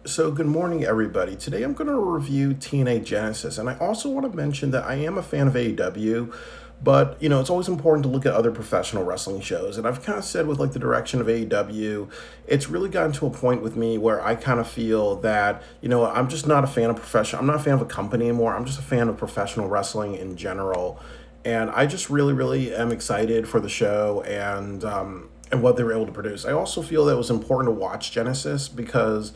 So, good morning, everybody. Today I'm going to review TNA Genesis, and I also want to mention that I am a fan of AEW, but it's always important to look at other professional wrestling shows. And I've kind of said with like the direction of AEW, it's really gotten to a point with me where I kind of feel that I'm just not a fan of professional. I'm not a fan of a company anymore. I'm just a fan of professional wrestling in general, and I just really, really am excited for the show and what they were able to produce. I also feel that it was important to watch Genesis because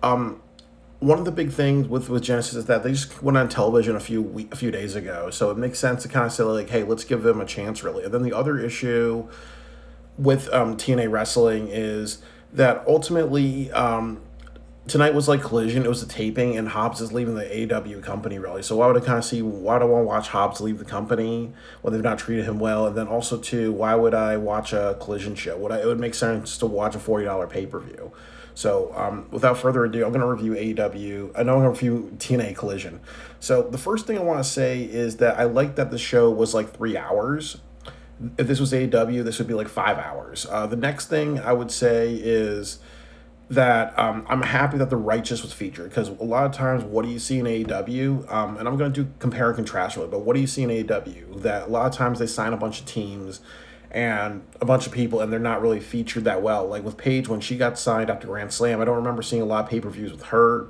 one of the big things with Genesis is that they just went on television a few days ago, so it makes sense to kind of say like, hey, let's give them a chance, really. And then the other issue with TNA wrestling is that ultimately tonight was like Collision. It was a taping, and Hobbs is leaving the AEW company, really. So why do I want to watch Hobbs leave the company when they've not treated him well? And then also too, why would I watch a Collision show? It would make sense to watch a $40 pay per view. So without further ado, I'm going to review AEW. I know I'm going to review TNA Collision. So the first thing I want to say is that I like that the show was like 3 hours. If this was AEW, this would be like 5 hours. The next thing I would say is that I'm happy that the Righteous was featured, because a lot of times, what do you see in AEW? And I'm going to do compare and contrast really, but what do you see in AEW? That a lot of times they sign a bunch of teams and a bunch of people, and they're not really featured that well. Like with Paige, when she got signed after Grand Slam, I don't remember seeing a lot of pay-per-views with her.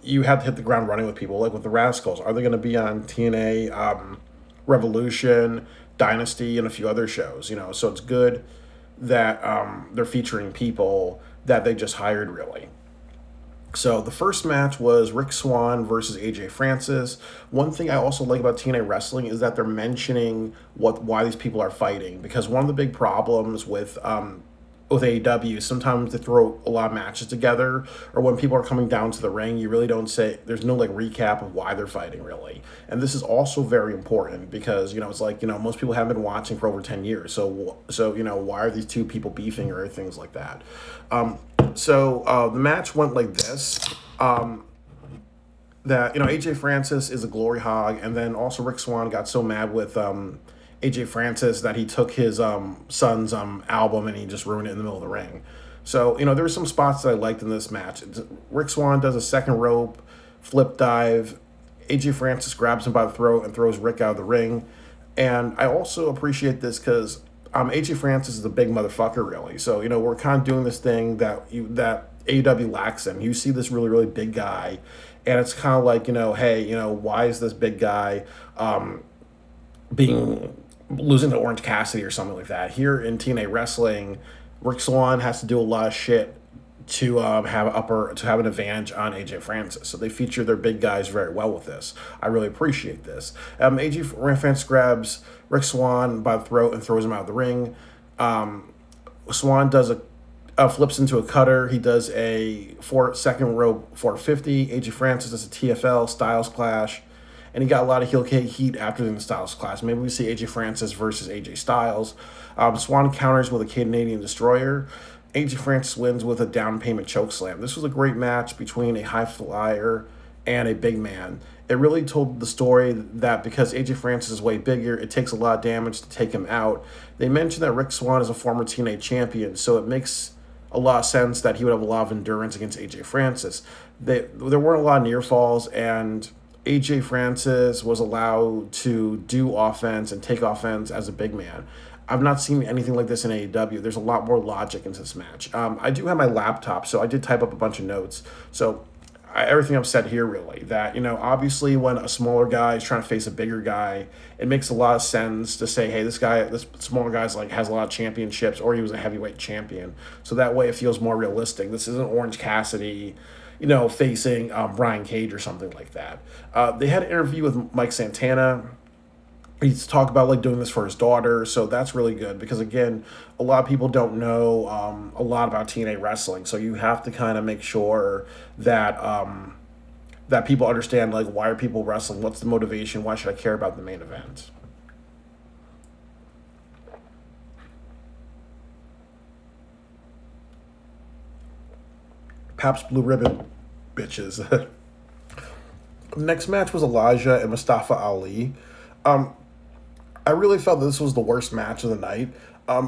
You have to hit the ground running with people. Like with the Rascals, are they going to be on TNA, Revolution, Dynasty, and a few other shows? So it's good that they're featuring people that they just hired, really. So the first match was Rick Swann versus AJ Francis. One thing I also like about TNA wrestling is that they're mentioning why these people are fighting, because one of the big problems with AEW, sometimes they throw a lot of matches together, or when people are coming down to the ring, you really don't say, there's no like recap of why they're fighting, really. And this is also very important because it's like most people haven't been watching for over 10 years, so why are these two people beefing or things like that. The match went like this. That AJ Francis is a glory hog, and then also Rick Swann got so mad with AJ Francis that he took his son's album and he just ruined it in the middle of the ring. So there were some spots that I liked in this match. Rick Swann does a second rope flip dive. AJ Francis grabs him by the throat and throws Rick out of the ring. And I also appreciate this because AJ Francis is a big motherfucker, really. So we're kind of doing this thing that AEW lacks in. You see this really, really big guy, and it's kind of like hey, why is this big guy being losing to Orange Cassidy or something like that? Here in TNA wrestling, Rick Swann has to do a lot of shit to have an advantage on AJ Francis. So they feature their big guys very well with this. I really appreciate this. AJ Francis grabs Rick Swann by the throat and throws him out of the ring. Swann does flips into a cutter. He does a second rope 450. AJ Francis does a TFL Styles Clash. And he got a lot of heel kick heat after the Styles Clash. Maybe we see AJ Francis versus AJ Styles. Swann counters with a Canadian Destroyer. AJ Francis wins with a down payment choke slam. This was a great match between a high flyer and a big man. It really told the story that because AJ Francis is way bigger, it takes a lot of damage to take him out. They mentioned that Rick Swann is a former TNA champion, so it makes a lot of sense that he would have a lot of endurance against AJ Francis. There weren't a lot of near falls, and AJ Francis was allowed to do offense and take offense as a big man. I've not seen anything like this in AEW. There's a lot more logic into this match. I do have my laptop, so I did type up a bunch of notes. So everything I've said here, really, that, obviously when a smaller guy is trying to face a bigger guy, it makes a lot of sense to say, hey, this smaller guy's like has a lot of championships, or he was a heavyweight champion. So that way it feels more realistic. This isn't Orange Cassidy, facing Brian Cage or something like that. They had an interview with Mike Santana. He's talked about like doing this for his daughter, so that's really good because again, a lot of people don't know a lot about TNA wrestling, so you have to kind of make sure that that people understand like why are people wrestling, what's the motivation, why should I care about the main event. Pabst Blue Ribbon, bitches. Next match was Elijah and Mustafa Ali. I really felt that this was the worst match of the night.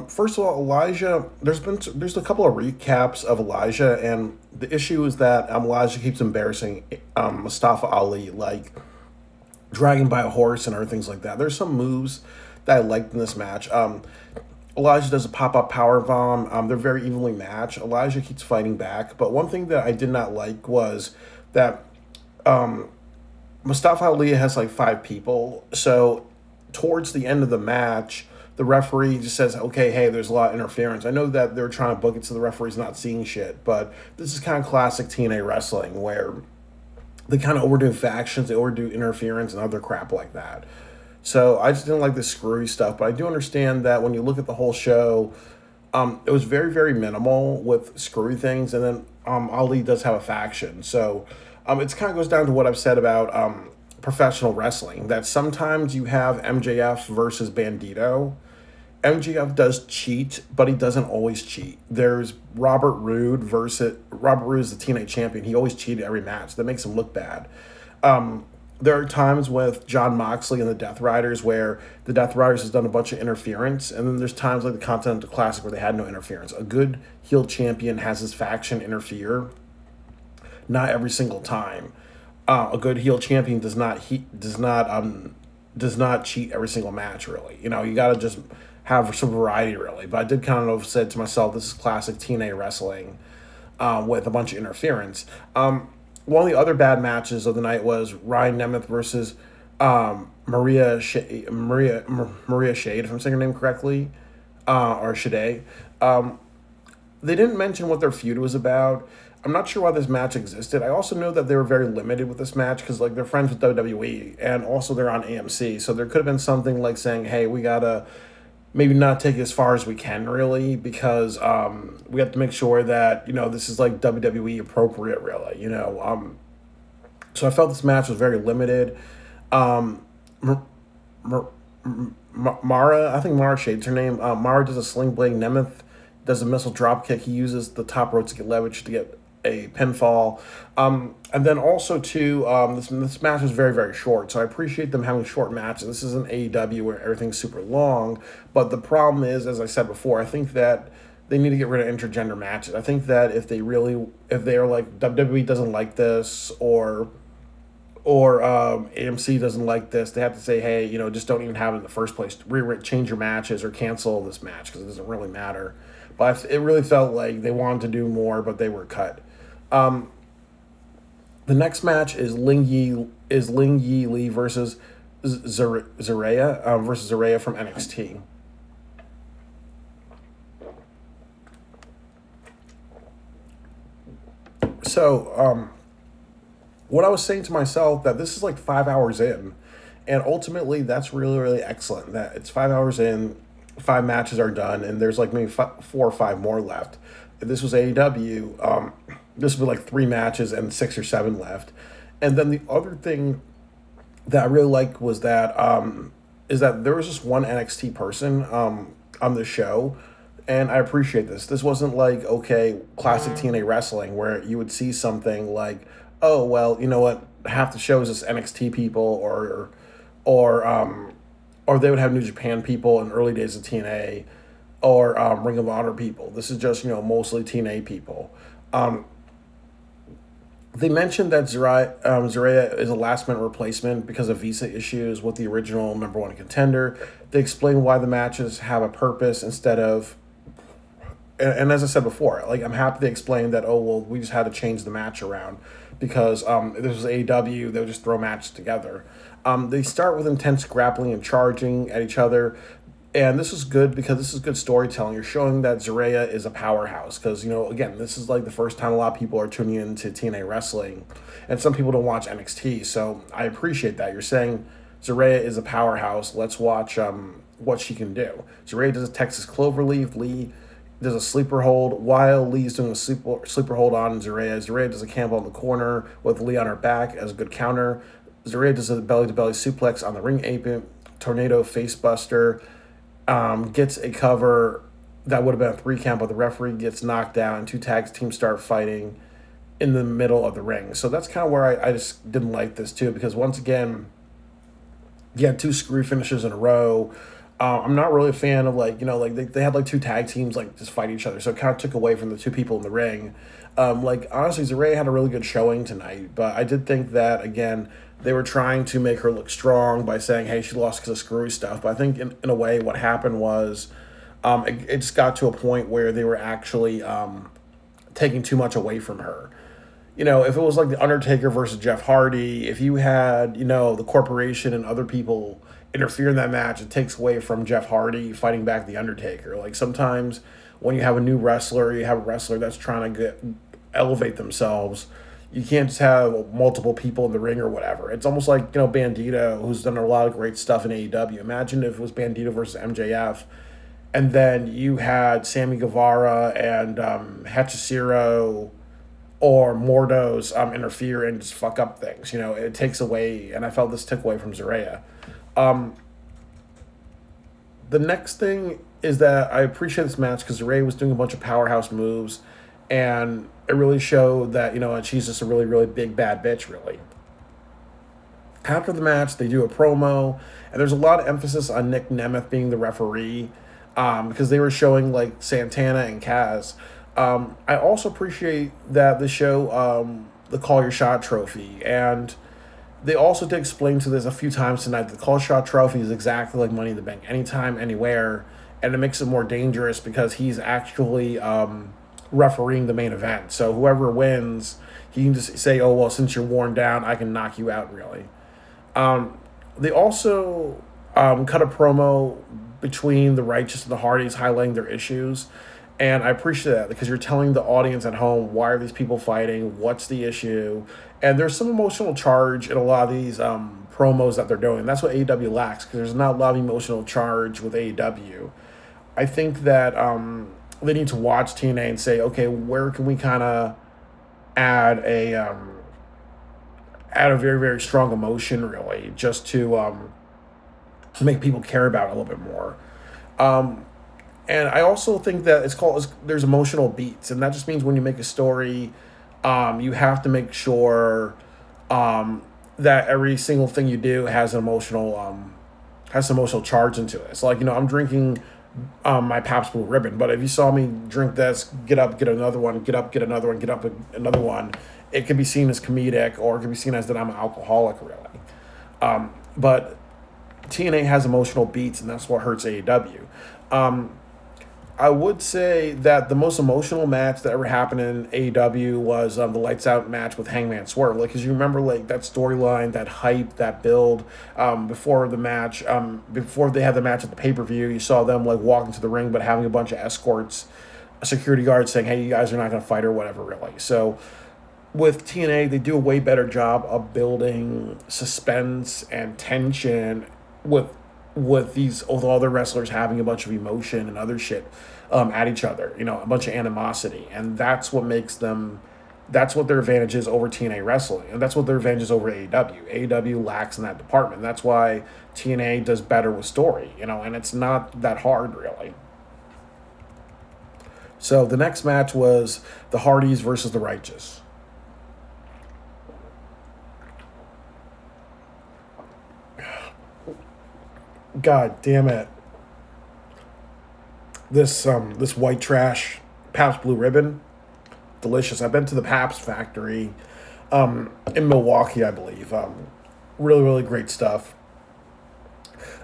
First of all, Elijah. There's a couple of recaps of Elijah, and the issue is that Elijah keeps embarrassing Mustafa Ali, like dragging by a horse and other things like that. There's some moves that I liked in this match. Elijah does a pop up power bomb. They're very evenly matched. Elijah keeps fighting back, but one thing that I did not like was that Mustafa Ali has like five people. So towards the end of the match, the referee just says, "Okay, hey, there's a lot of interference." I know that they're trying to book it so the referee's not seeing shit, but this is kind of classic TNA wrestling where they kind of overdo factions, they overdo interference and other crap like that. So I just didn't like this screwy stuff, but I do understand that when you look at the whole show, it was very, very minimal with screwy things, and then Ali does have a faction. So it kind of goes down to what I've said about professional wrestling, that sometimes you have MJF versus Bandito. MJF does cheat, but he doesn't always cheat. There's Robert Roode is the TNA champion. He always cheated every match. That makes him look bad. There are times with John Moxley and the Death Riders where the Death Riders has done a bunch of interference, and then there's times like the Continental Classic where they had no interference. A good heel champion has his faction interfere, not every single time. A good heel champion does not cheat every single match. Really, you got to just have some variety. Really, but I did kind of said to myself, this is classic TNA wrestling with a bunch of interference. One of the other bad matches of the night was Ryan Nemeth versus Maria Shade, if I'm saying her name correctly, or Shade. They didn't mention what their feud was about. I'm not sure why this match existed. I also know that they were very limited with this match because like they're friends with WWE and also they're on AMC. So there could have been something like saying, "Hey, we gotta maybe not take it as far as we can really because we have to make sure that this is like WWE appropriate really." So I felt this match was very limited. Um, Mara, I think Mara Shade's her name. Mara does a sling blade. Nemeth does a missile drop kick. He uses the top rope to get leverage to get a pinfall. And then also too, this match was very, very short. So I appreciate them having short matches. This isn't AEW where everything's super long. But the problem is, as I said before, I think that they need to get rid of intergender matches. I think that if they are like WWE doesn't like this or AMC doesn't like this, they have to say, hey, just don't even have it in the first place. Change your matches or cancel this match because it doesn't really matter. But it really felt like they wanted to do more, but they were cut. The next match is Ling Yi Lee versus Zaraya from NXT. So what I was saying to myself that this is like 5 hours in, and ultimately that's really, really excellent. That it's 5 hours in, 5 matches are done, and there's like maybe 4 or 5 more left. If this was AEW, this would be like 3 matches and 6 or 7 left. And then the other thing that I really liked was that is that there was just one NXT person on the show, and I appreciate this. This wasn't like classic TNA wrestling where you would see something like, oh well, you know what, half the show is just NXT people or they would have New Japan people in early days of TNA or Ring of Honor people. This is just mostly TNA people. They mentioned that Zaraya is a last-minute replacement because of visa issues with the original number 1 contender. They explain why the matches have a purpose instead of... And as I said before, like I'm happy they explained that, oh, well, we just had to change the match around because if this was AEW, they would just throw matches together. They start with intense grappling and charging at each other. And this is good because this is good storytelling. You're showing that Zaraya is a powerhouse because, again, this is like the first time a lot of people are tuning into TNA wrestling. And some people don't watch NXT. So I appreciate that. You're saying Zaraya is a powerhouse. Let's watch what she can do. Zaraya does a Texas Cloverleaf. Lee does a sleeper hold while Lee's doing a sleeper hold on Zaraya. Zaraya does a Campbell in the corner with Lee on her back as a good counter. Zaraya does a belly-to-belly suplex on the ring apron. Tornado facebuster. Gets a cover that would have been a 3 count, but the referee gets knocked down and 2 tag teams start fighting in the middle of the ring. So that's kind of where I just didn't like this too, because once again, you had 2 screw finishes in a row. I'm not really a fan of like like they had like two tag teams like just fight each other, so it kind of took away from the two people in the ring. Like honestly, Zaraya had a really good showing tonight, but I did think that again they were trying to make her look strong by saying, "Hey, she lost because of screwy stuff." But I think in a way, what happened was it just got to a point where they were actually taking too much away from her. If it was like the Undertaker versus Jeff Hardy, if you had, the corporation and other people interfere in that match, it takes away from Jeff Hardy fighting back the Undertaker. Like sometimes when you have a new wrestler, you have a wrestler that's trying to elevate themselves. You can't just have multiple people in the ring or whatever. It's almost like, Bandito, who's done a lot of great stuff in AEW. Imagine if it was Bandito versus MJF, and then you had Sammy Guevara and Hechicero or Mordos interfere and just fuck up things. It takes away, and I felt this took away from Zaraya. The next thing is that I appreciate this match because Zaraya was doing a bunch of powerhouse moves, and it really showed that, she's just a really, really big bad bitch, really. After the match, they do a promo, and there's a lot of emphasis on Nick Nemeth being the referee because they were showing like Santana and Kaz. I also appreciate that the show, the Call Your Shot trophy, and they also did explain to this a few times tonight. The Call Shot trophy is exactly like Money in the Bank, anytime, anywhere, and it makes it more dangerous because he's actually refereeing the main event. So whoever wins, he can just say, "Oh well, since you're worn down, I can knock you out." Really. They also cut a promo between the Righteous and the Hardys, highlighting their issues. And I appreciate that because you're telling the audience at home, why are these people fighting? What's the issue? And there's some emotional charge in a lot of these promos that they're doing. That's what AEW lacks because there's not a lot of emotional charge with AEW. I think that they need to watch TNA and say, okay, where can we kind of add add a very, very strong emotion, really, just to make people care about it a little bit more. And I also think that there's emotional beats, and that just means when you make a story, you have to make sure that every single thing you do has an emotional charge into it. It's like I'm drinking my Pabst Blue Ribbon, but if you saw me drink this, get up, get another one, get up, get another one, get up, another one, it could be seen as comedic or it could be seen as that I'm an alcoholic, really. But TNA has emotional beats, and that's what hurts AEW. I would say that the most emotional match that ever happened in AEW was the Lights Out match with Hangman Swerve. Like, because you remember, like, that storyline, that hype, that build before the match, before they had the match at the pay-per-view, you saw them, like, walking to the ring but having a bunch of escorts, security guards saying, hey, you guys are not going to fight or whatever, really. So with TNA, they do a way better job of building suspense and tension with all the wrestlers having a bunch of emotion and other shit at each other, a bunch of animosity, and that's what their advantage is over TNA wrestling, and that's what their advantage is over AEW. AEW lacks in that department. That's why TNA does better with story, and it's not that hard, really. So the next match was the Hardys versus the Righteous. God damn it. This white trash Pabst Blue Ribbon, delicious. I've been to the Pabst factory in Milwaukee, I believe. Really, really great stuff.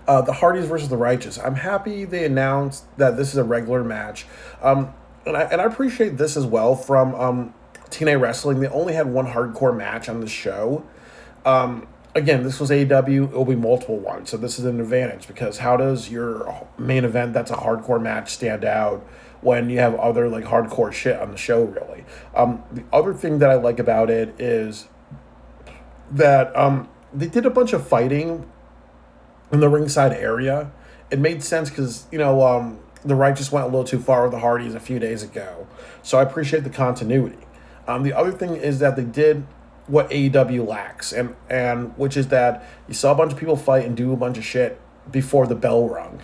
The Hardys versus the Righteous. I'm happy they announced that this is a regular match. And I appreciate this as well from TNA Wrestling. They only had one hardcore match on the show. Again, this was AEW. It will be multiple ones, so this is an advantage because how does your main event that's a hardcore match stand out when you have other like hardcore shit on the show? Really, the other thing that I like about it is that they did a bunch of fighting in the ringside area. It made sense because the Righteous went a little too far with the Hardys a few days ago, so I appreciate the continuity. The other thing is that they did what AEW lacks, and which is that you saw a bunch of people fight and do a bunch of shit before the bell rung.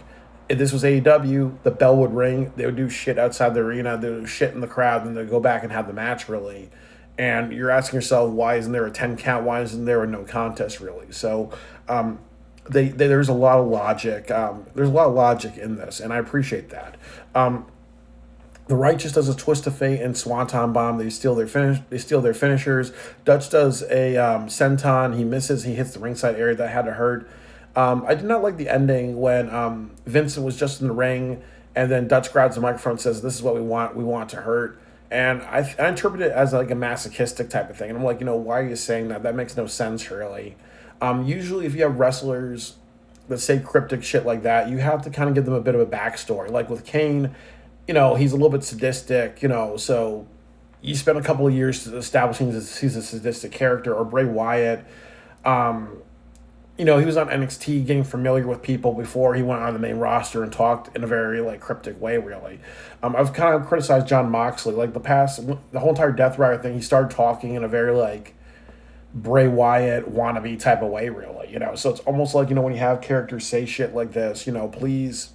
If this was AEW, the bell would ring, they would do shit outside the arena, they would do shit in the crowd, then they'd go back and have the match, really. And you're asking yourself, why isn't there a 10 count? Why isn't there a no contest, really? So there's a lot of logic. There's a lot of logic in this, and I appreciate that. Um, the Righteous does a twist of fate and Swanton bomb. They steal their finish. They steal their finishers. Dutch does a senton. He misses. He hits the ringside area that had to hurt. I did not like the ending when Vincent was just in the ring, and then Dutch grabs the microphone and says, "This is what we want. We want to hurt." And I interpret it as like a masochistic type of thing. And I'm like, why are you saying that? That makes no sense, really. Usually, if you have wrestlers that say cryptic shit like that, you have to kind of give them a bit of a backstory. Like with Kane, he's a little bit sadistic, so you spend a couple of years establishing he's a sadistic character. Or Bray Wyatt, he was on NXT getting familiar with people before he went on the main roster and talked in a very like cryptic way, really. I've kind of criticized John Moxley, like the whole entire Death Rider thing. He started talking in a very like Bray Wyatt wannabe type of way, really. So it's almost like when you have characters say shit like this, please,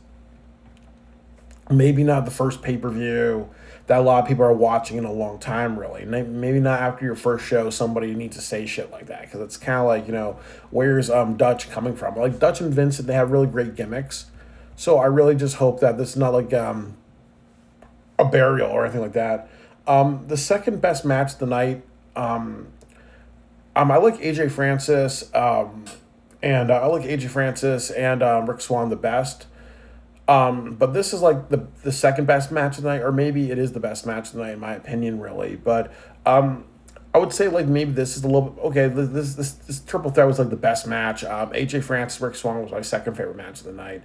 maybe not the first pay-per-view that a lot of people are watching in a long time, really. Maybe not after your first show, somebody needs to say shit like that, because it's kind of like, where's Dutch coming from? Like, Dutch and Vincent, they have really great gimmicks, so I really just hope that this is not like a burial or anything like that. The second best match of the night, I like AJ Francis, and I like AJ Francis and Rick Swann the best. But this is like the second best match of the night, or maybe it is the best match of the night in my opinion, really. But I would say like maybe this is a little bit okay. This triple threat was like the best match. AJ Francis, Rick Swann was my second favorite match of the night.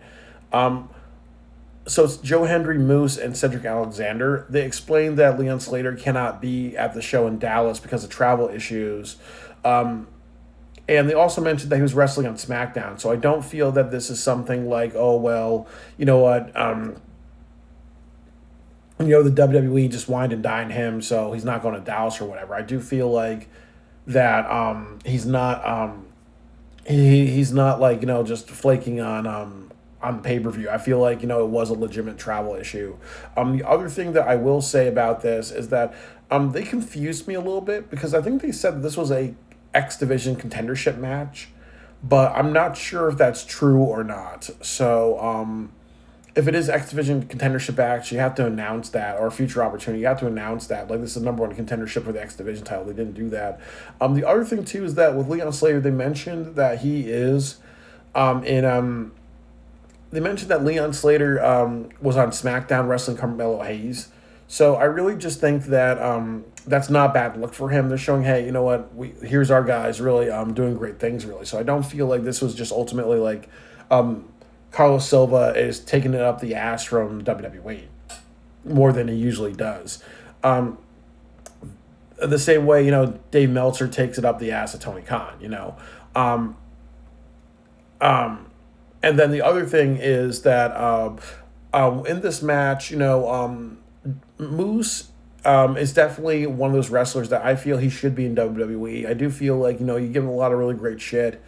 So it's Joe Hendry, Moose, and Cedric Alexander. They explained that Leon Slater cannot be at the show in Dallas because of travel issues. And they also mentioned that he was wrestling on SmackDown. So I don't feel that this is something like, oh, well, you know what, the WWE just wined and dined him, so he's not going to Dallas or whatever. I do feel like that he's not he's not like, just flaking on pay-per-view. I feel like, it was a legitimate travel issue. The other thing that I will say about this is that they confused me a little bit, because I think they said that this was a X Division contendership match, but I'm not sure if that's true or not. So if it is X Division contendership match, you have to announce that, or a future opportunity, you have to announce that. Like, this is the number one contendership for the X Division title. They didn't do that. The other thing, too, is that with Leon Slater, they mentioned that he is they mentioned that Leon Slater was on SmackDown wrestling Carmelo Hayes. So I really just think that that's not a bad look for him. They're showing, hey, you know what? Here's our guys really doing great things, really. So I don't feel like this was just ultimately like Carlos Silva is taking it up the ass from WWE more than he usually does. The same way, Dave Meltzer takes it up the ass of Tony Khan, and then the other thing is that in this match, Moose is definitely one of those wrestlers that I feel he should be in WWE. I do feel like, you give him a lot of really great shit.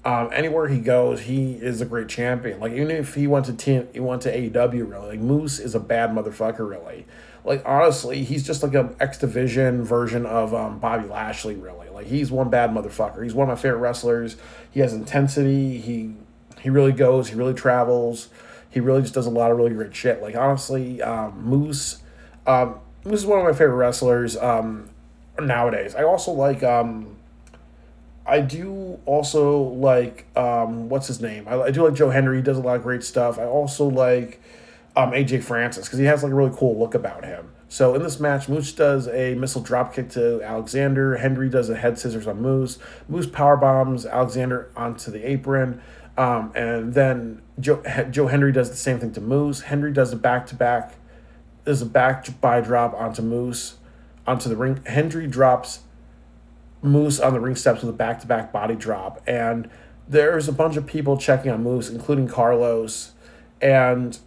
Anywhere he goes, he is a great champion. Like, even if he went to AEW, really, like, Moose is a bad motherfucker, really. Like, honestly, he's just like an X Division version of Bobby Lashley, really. Like, he's one bad motherfucker. He's one of my favorite wrestlers. He has intensity. He really goes. He really travels. He really just does a lot of really great shit. Like, honestly, Moose is one of my favorite wrestlers nowadays. I also like I do also like what's his name? I do like Joe Hendry. He does a lot of great stuff. I also like AJ Francis, because he has like a really cool look about him. So in this match, Moose does a missile dropkick to Alexander. Hendry does a head scissors on Moose. Moose power bombs Alexander onto the apron. And then Joe Hendry does the same thing to Moose. Hendry does a back-to-back. There's a back-by drop onto Moose, onto the ring. Hendry drops Moose on the ring steps with a back-to-back body drop. And there's a bunch of people checking on Moose, including Carlos. And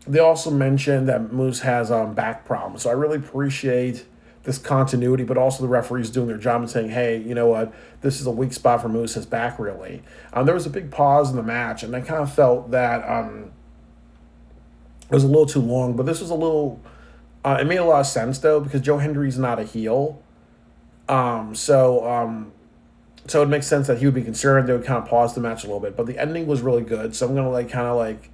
they also mentioned that Moose has back problems. So I really appreciate this continuity, but also the referees doing their job and saying, hey, you know what, this is a weak spot for Moose's back, really. There was a big pause in the match, and I kind of felt that it was a little too long, but this was a little, it made a lot of sense, though, because Joe Hendry's not a heel. So So it makes sense that he would be concerned. They would kind of pause the match a little bit, but the ending was really good. So I'm gonna like kind of like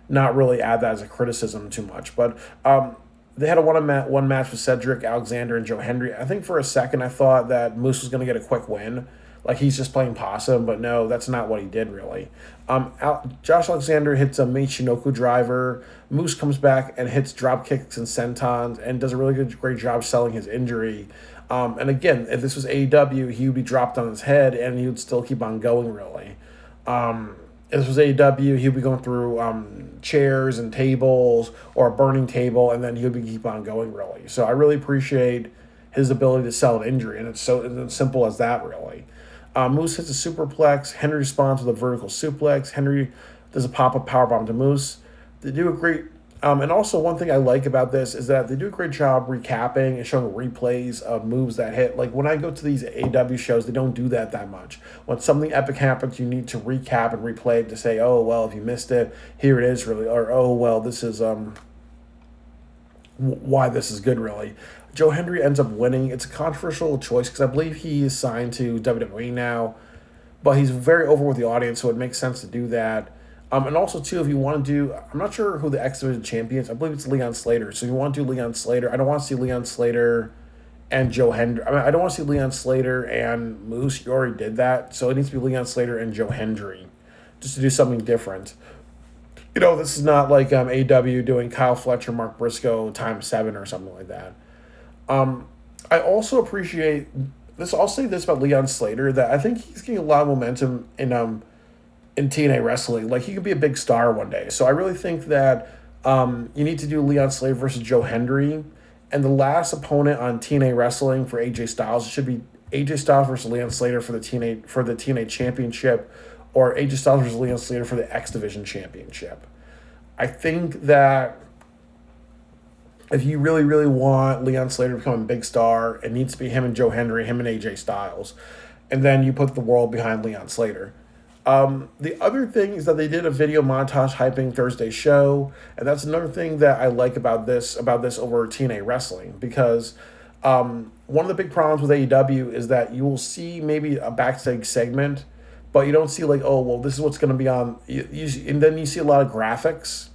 not really add that as a criticism too much. But they had a one match with Cedric Alexander and Joe Hendry. I think for a second I thought that Moose was gonna get a quick win, like he's just playing possum. But no, that's not what he did really. Josh Alexander hits a Michinoku driver. Moose comes back and hits drop kicks and sentons and does a really great job selling his injury. And again, if this was AEW, he would be dropped on his head and he would still keep on going, really. If this was AEW, he would be going through chairs and tables or a burning table, and then he would be keep on going, really. So I really appreciate his ability to sell an injury, and it's as simple as that, really. Moose hits a superplex. Henry responds with a vertical suplex. Henry does a pop-up powerbomb to Moose. They do a great... and also, one thing I like about this is that they do a great job recapping and showing replays of moves that hit. Like, when I go to these AEW shows, they don't do that much. When something epic happens, you need to recap and replay it to say, oh, well, if you missed it, here it is, really. Or, oh, well, this is why this is good, really. Joe Hendry ends up winning. It's a controversial choice because I believe he is signed to WWE now, but he's very over with the audience, so it makes sense to do that. And also, too, if you want to do... I'm not sure who the X Division champion is. I believe it's Leon Slater. So if you want to do Leon Slater... I don't want to see Leon Slater and Joe Hendry. I mean, I don't want to see Leon Slater and Moose. You already did that. So it needs to be Leon Slater and Joe Hendry. Just to do something different. You know, this is not like AW doing Kyle Fletcher, Mark Briscoe ×7 or something like that. I also appreciate... this. I'll say this about Leon Slater, that I think he's getting a lot of momentum in TNA wrestling. Like, he could be a big star one day. So I really think that you need to do Leon Slater versus Joe Hendry. And the last opponent on TNA wrestling for AJ Styles should be AJ Styles versus Leon Slater for the TNA championship, or AJ Styles versus Leon Slater for the X Division championship. I think that if you really, really want Leon Slater to become a big star, it needs to be him and Joe Hendry, him and AJ Styles. And then you put the world behind Leon Slater. The other thing is that they did a video montage hyping Thursday's show, and that's another thing that I like about this over TNA wrestling, because one of the big problems with AEW is that you will see maybe a backstage segment, but you don't see like, oh, well, this is what's going to be on, and then you see a lot of graphics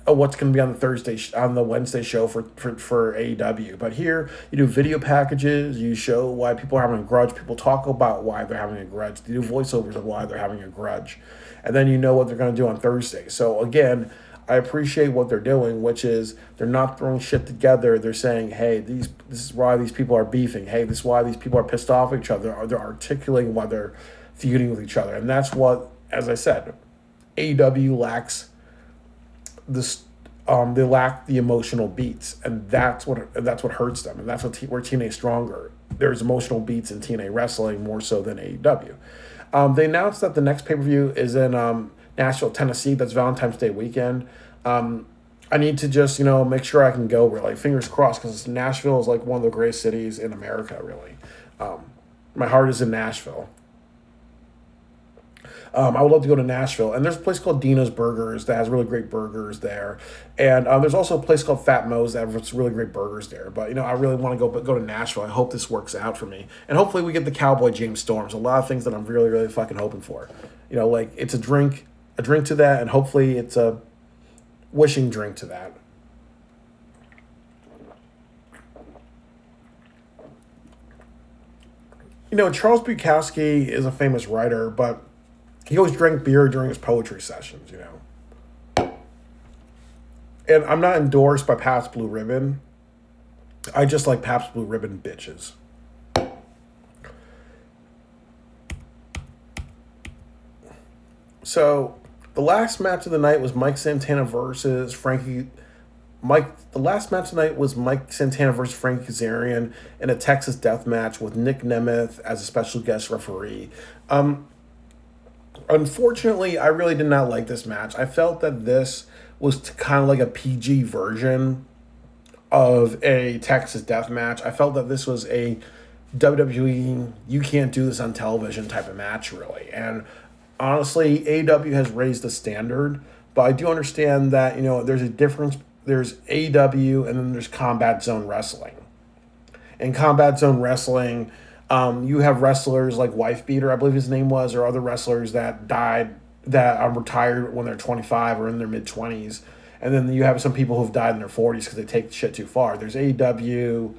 of what's going to be on the Wednesday show for AEW. But here, you do video packages, you show why people are having a grudge, people talk about why they're having a grudge, they do voiceovers of why they're having a grudge, and then you know what they're going to do on Thursday. So again, I appreciate what they're doing, which is they're not throwing shit together. They're saying, hey, this is why these people are beefing. Hey, this is why these people are pissed off at each other. Or they're articulating why they're feuding with each other. And that's what, as I said, AEW lacks this. They lack the emotional beats, and that's what hurts them, and that's where TNA is stronger. There's emotional beats in TNA wrestling more so than AEW. They announced that the next pay-per-view is in Nashville, Tennessee. That's Valentine's Day weekend. I need to just make sure I can go. Really, fingers crossed, because Nashville is like one of the greatest cities in America. Really, my heart is in Nashville. I would love to go to Nashville. And there's a place called Dino's Burgers that has really great burgers there. And there's also a place called Fat Mo's that has really great burgers there. But, I really want to go to Nashville. I hope this works out for me. And hopefully we get the Cowboy James Storms. A lot of things that I'm really, really fucking hoping for. Like it's a drink to that, and hopefully it's a wishing drink to that. Charles Bukowski is a famous writer, but he always drank beer during his poetry sessions, And I'm not endorsed by Pabst Blue Ribbon. I just like Pabst Blue Ribbon bitches. So, the last match of the night was Mike Santana versus Frankie... The last match tonight was Mike Santana versus Frankie Kazarian in a Texas death match with Nick Nemeth as a special guest referee. Unfortunately, I really did not like this match. I felt that this was kind of like a PG version of a Texas death match. I felt that this was a WWE, you can't do this on television type of match, really. And honestly, AEW has raised the standard, but I do understand that, there's a difference. There's AEW and then there's Combat Zone Wrestling. In Combat Zone Wrestling, You have wrestlers like Wife Beater, I believe his name was, or other wrestlers that died that retired when they're 25 or in their mid 20s. And then you have some people who've died in their 40s because they take shit too far. There's AEW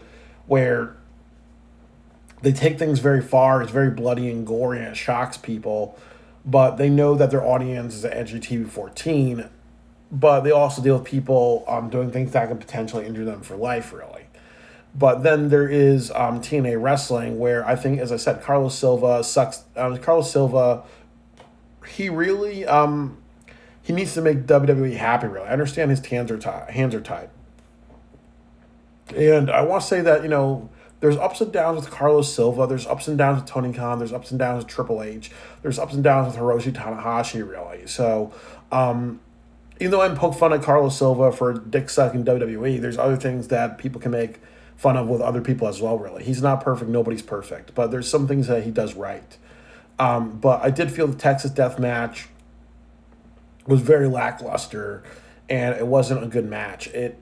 where they take things very far. It's very bloody and gory and it shocks people. But they know that their audience is at edgy TV 14. But they also deal with people doing things that can potentially injure them for life, really. But then there is TNA wrestling, where I think, as I said, Carlos Silva sucks. Carlos Silva, he really he needs to make WWE happy. Really, I understand his hands are tied, and I want to say that there's ups and downs with Carlos Silva. There's ups and downs with Tony Khan. There's ups and downs with Triple H. There's ups and downs with Hiroshi Tanahashi. Really, so. Even though I poke fun at Carlos Silva for dick sucking WWE, there's other things that people can make fun of with other people as well, really. He's not perfect, nobody's perfect, but there's some things that he does right. But I did feel the Texas Death Match was very lackluster, and it wasn't a good match. It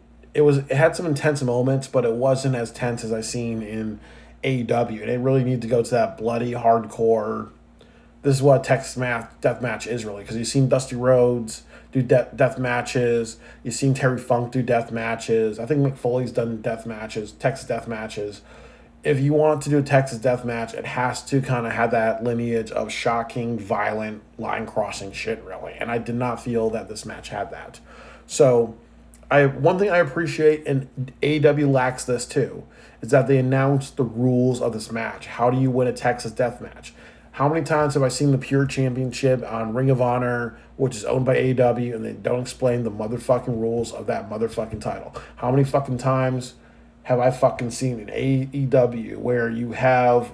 had some intense moments, but it wasn't as tense as I seen in AEW. And it really needed to go to that bloody, hardcore. This is what a Texas Death Match is, really, because you've seen Dusty Rhodes do death matches. You've seen Terry Funk do death matches. I think Mick Foley's done death matches, Texas death matches. If you want to do a Texas death match, it has to kind of have that lineage of shocking, violent, line-crossing shit, really. And I did not feel that this match had that. So, one thing I appreciate, and AEW lacks this too, is that they announced the rules of this match. How do you win a Texas death match? How many times have I seen the Pure Championship on Ring of Honor, which is owned by AEW, and they don't explain the motherfucking rules of that motherfucking title? How many fucking times have I fucking seen in AEW where you have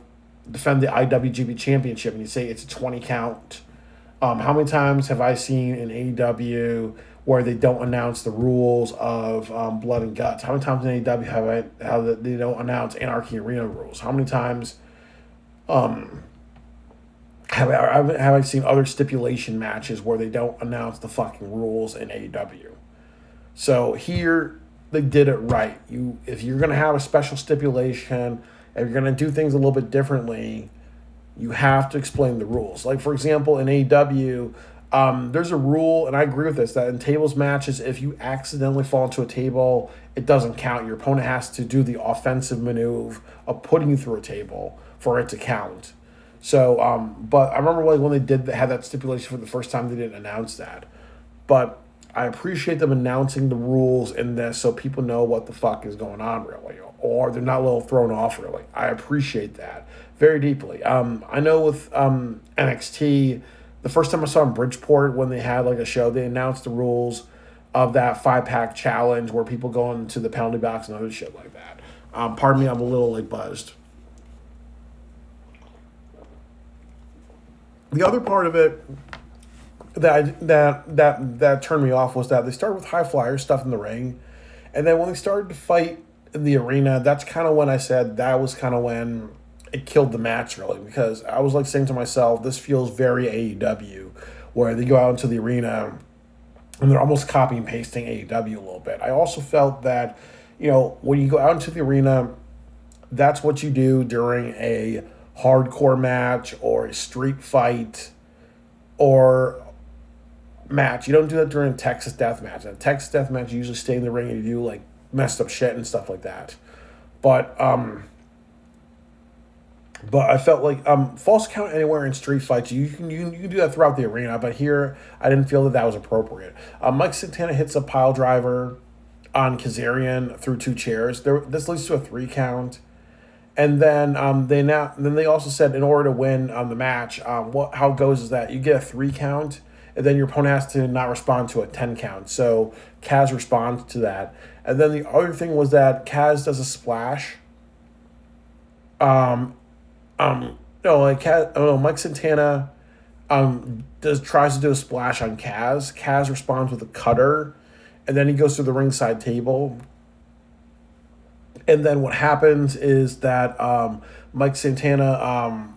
defend the IWGP Championship and you say it's a 20 count? How many times have I seen in AEW where they don't announce the rules of Blood and Guts? How many times in AEW have they don't announce Anarchy Arena rules? How many times have I seen other stipulation matches where they don't announce the fucking rules in AEW? So here they did it right. If you're gonna have a special stipulation, if you're gonna do things a little bit differently, you have to explain the rules. Like, for example, in AEW, there's a rule, and I agree with this, that in tables matches, if you accidentally fall into a table, it doesn't count. Your opponent has to do the offensive maneuver of putting you through a table for it to count. So, but I remember when they had that stipulation for the first time, they didn't announce that. But I appreciate them announcing the rules in this so people know what the fuck is going on, really, or they're not a little thrown off, really. I appreciate that very deeply. I know with NXT, the first time I saw in Bridgeport when they had like a show, they announced the rules of that 5-pack challenge where people go into the penalty box and other shit like that. Pardon me, I'm a little like buzzed. The other part of it that turned me off was that they started with high flyer stuff in the ring, and then when they started to fight in the arena, that's kind of when I said that was kind of when it killed the match, really, because I was like saying to myself, this feels very AEW, where they go out into the arena and they're almost copy and pasting AEW a little bit. I also felt that, when you go out into the arena, that's what you do during a hardcore match or a street fight or match. You don't do that during a Texas death match. In a Texas death match, you usually stay in the ring and you do like messed up shit and stuff like that. But I felt like false count anywhere in street fights, you can do that throughout the arena. But here, I didn't feel that was appropriate. Mike Santana hits a pile driver on Kazarian through 2 chairs. This leads to a 3 count. And then they also said in order to win the match, how it goes is that you get a 3 count, and then your opponent has to not respond to a 10 count. So Kaz responds to that. And then the other thing was that Kaz does a splash. Mike Santana tries to do a splash on Kaz. Kaz responds with a cutter, and then he goes to the ringside table. And then what happens is that Mike Santana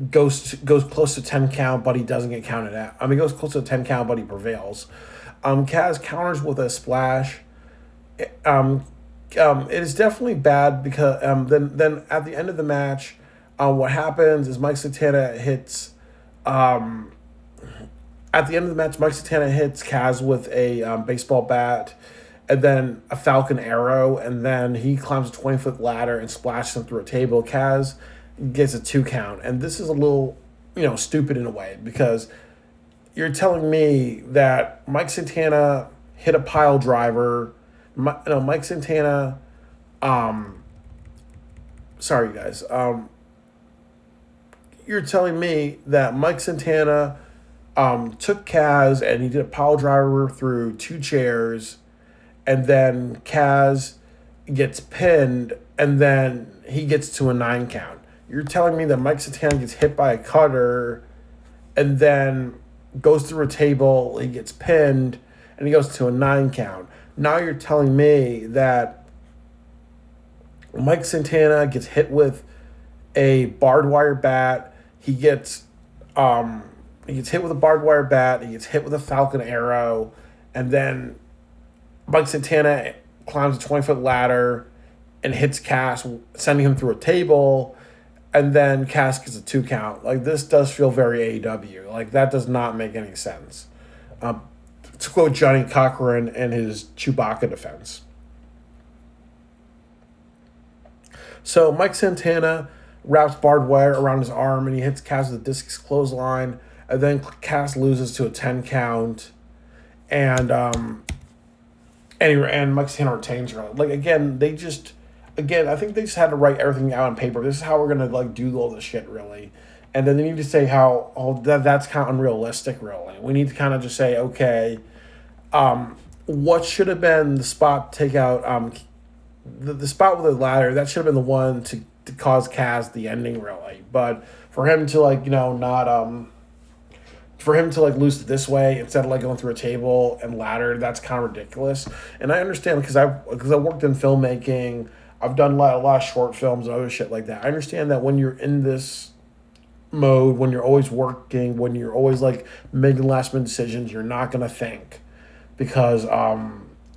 goes close to 10 count, but he doesn't get counted out. He goes close to 10 count, but he prevails. Kaz counters with a splash. It is definitely bad because then at the end of the match, What happens is Mike Santana hits at the end of the match. Mike Santana hits Kaz with a baseball bat, and then a Falcon Arrow, and then he climbs a 20-foot ladder and splashes him through a table. Kaz gets a 2 count, and this is a little, stupid in a way because you're telling me that Mike Santana hit a pile driver. Mike Santana. Sorry, guys. You're telling me that Mike Santana took Kaz and he did a pile driver through 2 chairs, and then Kaz gets pinned, and then he gets to a 9 count. You're telling me that Mike Santana gets hit by a cutter, and then goes through a table, he gets pinned, and he goes to a 9 count. Now you're telling me that Mike Santana gets hit with a barbed wire bat. He gets hit with a barbed wire bat. He gets hit with a Falcon Arrow, and then Mike Santana climbs a 20-foot ladder and hits Cass, sending him through a table, and then Cass gets a 2 count. Like, this does feel very AEW. Like, that does not make any sense. To quote Johnny Cochran in his Chewbacca defense. So Mike Santana wraps barbed wire around his arm and he hits Cass with a discus clothesline, and then Cass loses to a 10 count, and Mike Santana retains her. Like, again, I think they just had to write everything out on paper. This is how we're gonna do all this shit, really. And then they need to say that's kind of unrealistic, really. We need to kind of just say, okay, what should have been the spot takeout, the spot with the ladder, that should have been the one to cause Kaz the ending, really. But for him to lose it this way instead of going through a table and ladder, that's kind of ridiculous. And I understand because I worked in filmmaking, I've done a lot of short films and other shit like that. I understand that when you're in this mode, when you're always working, when you're always making last minute decisions, you're not gonna think because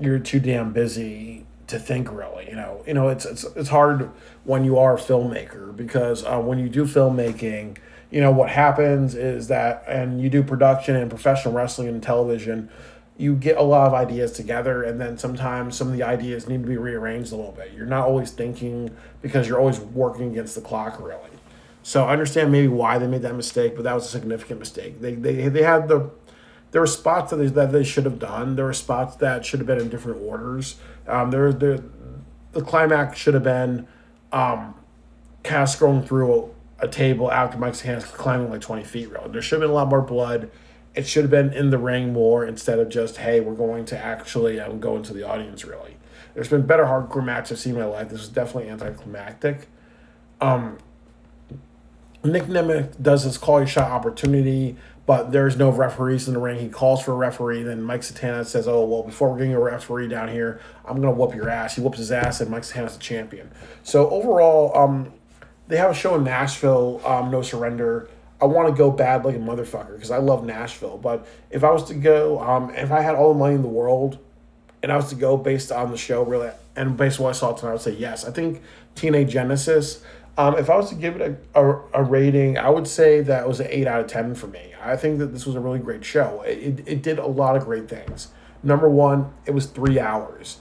you're too damn busy to think, really. It's hard when you are a filmmaker because when you do filmmaking, what happens is that, and you do production and professional wrestling and television, you get a lot of ideas together, and then sometimes some of the ideas need to be rearranged a little bit. You're not always thinking because you're always working against the clock, really. So I understand maybe why they made that mistake, but that was a significant mistake. They had there were spots that they should have done. There were spots that should have been in different orders. The climax should have been Cass going through a table after Mike's hands climbing 20 feet. Really, there should have been a lot more blood. It should have been in the ring more instead of just, hey, we're going to actually go into the audience, really. There's been better hardcore matches I've seen in my life. This is definitely anticlimactic. Nick Nemeth does his call your shot opportunity, but there's no referees in the ring. He calls for a referee. Then Mike Santana says, oh, well, before we're getting a referee down here, I'm going to whoop your ass. He whoops his ass, and Mike Santana's the champion. So overall, they have a show in Nashville, No Surrender. I want to go bad like a motherfucker because I love Nashville. But if I was to go, if I had all the money in the world and I was to go based on the show, really, and based on what I saw tonight, I would say yes. I think TNA Genesis, if I was to give it a rating, I would say that it was an 8 out of 10 for me. I think that this was a really great show. It did a lot of great things. Number one, it was 3 hours.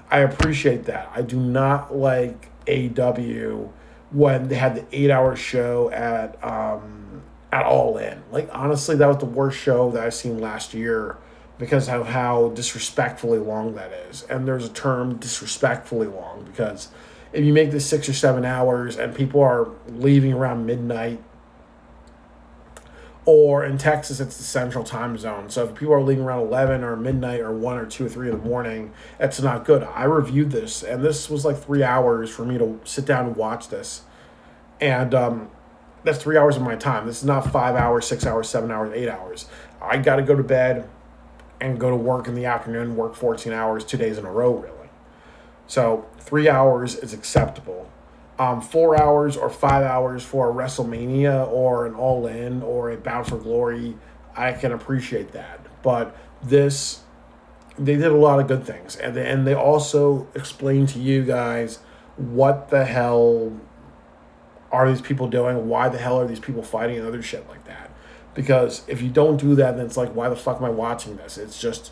I appreciate that. I do not like AEW when they had the 8-hour show at All In. Honestly, that was the worst show that I've seen last year because of how disrespectfully long that is. And there's a term, disrespectfully long, because if you make this 6 or 7 hours and people are leaving around midnight, or in Texas, it's the central time zone. So if people are leaving around 11 or midnight or 1 or 2 or 3 in the morning, that's not good. I reviewed this, and this was 3 hours for me to sit down and watch this. And that's 3 hours of my time. This is not 5 hours, 6 hours, 7 hours, 8 hours. I got to go to bed and go to work in the afternoon, work 14 hours, 2 days in a row, really. So 3 hours is acceptable. 4 hours or 5 hours for a WrestleMania or an All In or a Bound for Glory, I can appreciate that. But this, they did a lot of good things. And they also explained to you guys what the hell are these people doing? Why the hell are these people fighting and other shit like that? Because if you don't do that, then it's like, why the fuck am I watching this? It's just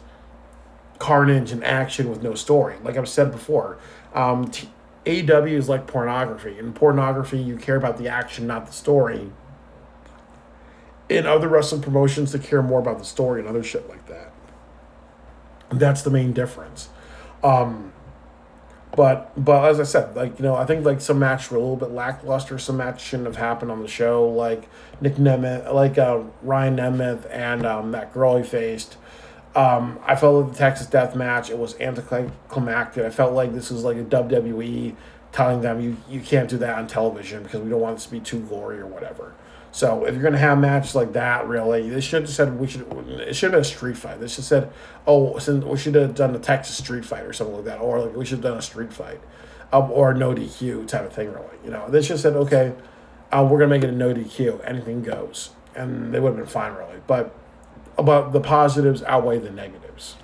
carnage and action with no story. Like I've said before, AEW is like pornography. In pornography, you care about the action, not the story. In other wrestling promotions, they care more about the story and other shit like that. And that's the main difference. Um, but as I said, like I think like some matches were a little bit lackluster. Some matches shouldn't have happened on the show, like Nick Nemeth, like Ryan Nemeth, and that girl he faced. I felt like the Texas Death Match, it was anticlimactic. I felt like this was like a WWE telling them you can't do that on television because we don't want this to be too gory or whatever. So if you're gonna have matches like that, really, they should have said it should have been a street fight. They should have said, oh, we should have done the Texas Street Fight or something like that, or like we should have done a street fight, or no DQ type of thing. Really, they should have said, okay, we're gonna make it a no DQ, anything goes, and they would have been fine, really. But the positives outweigh the negatives.